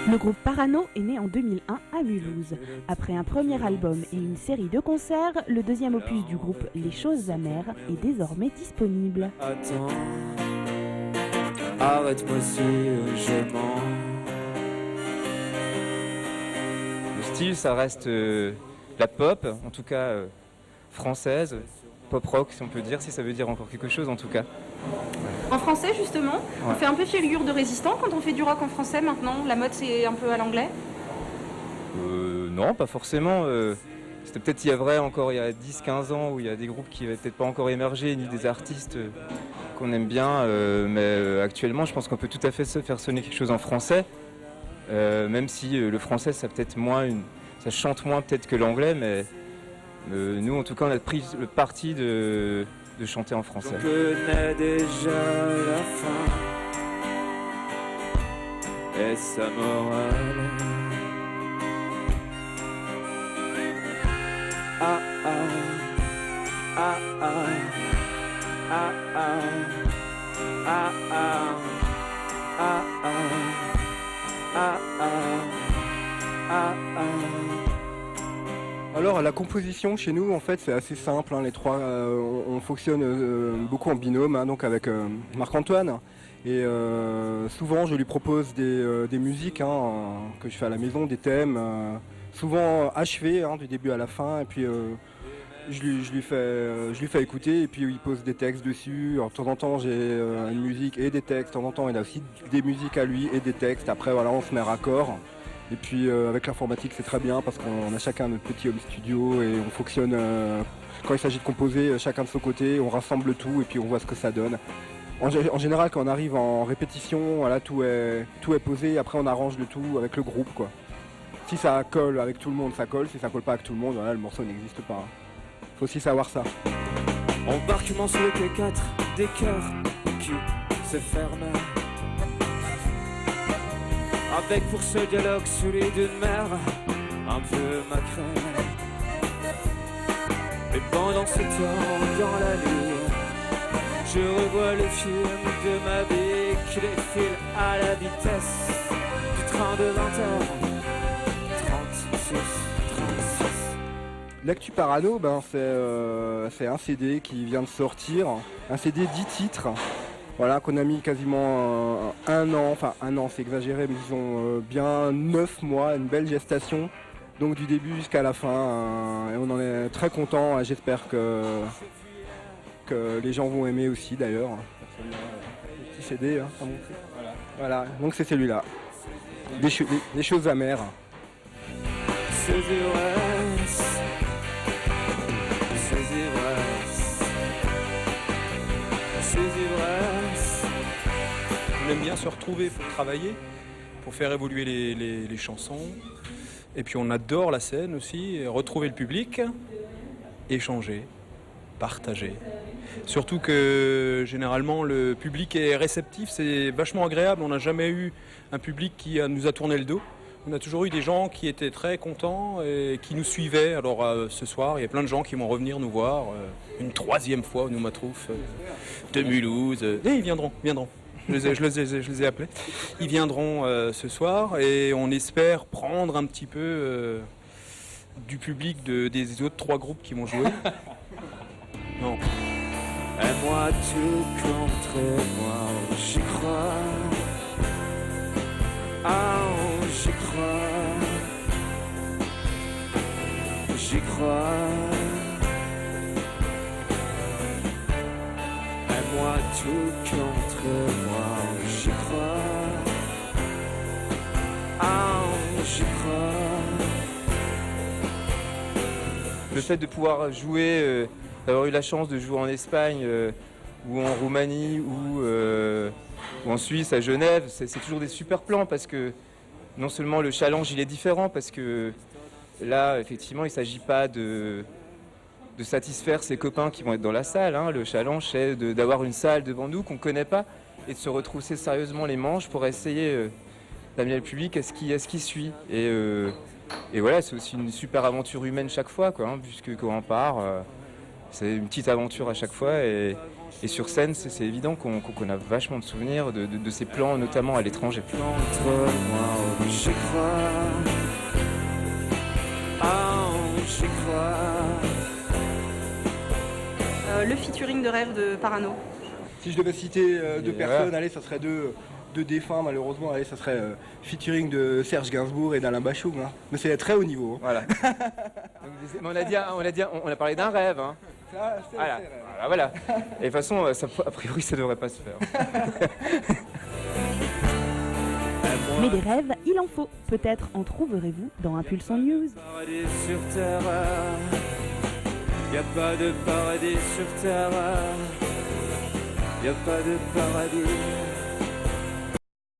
Le groupe Parano est né en 2001 à Mulhouse. Après un premier album et une série de concerts, le deuxième opus du groupe, Les Choses Amères, est désormais disponible. Attends, arrête-moi si je mens. Le style, ça reste la pop, en tout cas française, pop rock si on peut dire, si ça veut dire encore quelque chose en tout cas. En français justement, on fait un peu figure de résistant quand on fait du rock en français maintenant. La mode c'est un peu à l'anglais. Non, pas forcément. C'était peut-être il y a 10-15 ans où il y a des groupes qui n'avaient peut-être pas encore émergé, ni des artistes qu'on aime bien. Mais actuellement, je pense qu'on peut tout à fait se faire sonner quelque chose en français. Même si le français, ça chante moins peut-être que l'anglais, mais nous, en tout cas, on a pris le parti de chanter en français. On connaît déjà la fin et sa morale. Ah ah, ah ah, ah ah, ah ah, ah ah, ah ah. Alors la composition chez nous en fait c'est assez simple, hein, les trois on fonctionne beaucoup en binôme, hein, donc avec Marc-Antoine et souvent je lui propose des musiques que je fais à la maison, des thèmes souvent achevés du début à la fin et puis je lui fais écouter et puis il pose des textes dessus. Alors, de temps en temps j'ai une musique et des textes, de temps en temps il a aussi des musiques à lui et des textes, après voilà on se met raccord. Et puis avec l'informatique c'est très bien parce qu'on a chacun notre petit home studio et on fonctionne quand il s'agit de composer chacun de son côté, on rassemble tout et puis on voit ce que ça donne. En général quand on arrive en répétition, voilà, tout est posé et après on arrange le tout avec le groupe quoi. Si ça colle avec tout le monde ça colle, si ça colle pas avec tout le monde, voilà, le morceau n'existe pas. Faut aussi savoir ça. Embarquement sur le T4, des cœurs qui se ferment. Avec pour ce dialogue celui d'une mère un peu macrée. Et pendant ce temps, dans la nuit, je revois le film de ma vie qui défile à la vitesse du train de 20h. 36. L'actu Parano, c'est un CD qui vient de sortir, un CD 10 titres. Voilà, qu'on a mis quasiment un an c'est exagéré, mais disons bien 9 mois, une belle gestation, donc du début jusqu'à la fin, et on en est très content, j'espère que les gens vont aimer aussi d'ailleurs. Le petit CD, à montrer. Voilà, donc c'est celui-là, des choses amères. Ces ivresses, ces ivresses, ces ivresses. On aime bien se retrouver pour travailler, pour faire évoluer les chansons. Et puis on adore la scène aussi, retrouver le public, échanger, partager. Surtout que généralement le public est réceptif, c'est vachement agréable. On n'a jamais eu un public qui nous a tourné le dos. On a toujours eu des gens qui étaient très contents et qui nous suivaient. Alors ce soir, il y a plein de gens qui vont revenir nous voir une troisième fois au Noumatrouf de Mulhouse. Et ils viendront. Je les ai appelés. Ils viendront ce soir et on espère prendre un petit peu du public des autres 3 groupes qui vont jouer. Non. Aime-moi tout contre moi, j'y crois. Ah, j'y crois. J'y crois. Aime-moi tout contre moi, j'y crois. Ah, j'y crois. Le fait de pouvoir jouer, d'avoir eu la chance de jouer en Espagne ou en Roumanie ou en Suisse, à Genève, c'est toujours des super plans parce que non seulement le challenge il est différent parce que là effectivement il ne s'agit pas de satisfaire ses copains qui vont être dans la salle, hein. Le challenge c'est d'avoir une salle devant nous qu'on ne connaît pas et de se retrousser sérieusement les manches pour essayer d'amener le public à ce qui suit. Et voilà, c'est aussi une super aventure humaine chaque fois, quoi, hein, puisque quand on part, c'est une petite aventure à chaque fois et Et sur scène, c'est évident qu'on a vachement de souvenirs de ces plans, notamment à l'étranger. Entre moi, j'y crois. Ah, j'y crois. Le featuring de rêve de Parano. Si je devais citer deux Et personnes, voilà. allez, ça serait deux défunts malheureusement, allez, ça serait featuring de Serge Gainsbourg et d'Alain Bachung. Hein. Mais c'est à très haut niveau. Hein. Voilà. Donc, on a parlé d'un rêve. Hein. Ça, c'est Voilà. vrai. Voilà. Et de toute façon, a priori, ça devrait pas se faire. Mais des rêves, il en faut. Peut-être en trouverez-vous dans Impulsion News. Paradis sur terre. Y a pas de paradis sur terre. Y a pas de paradis.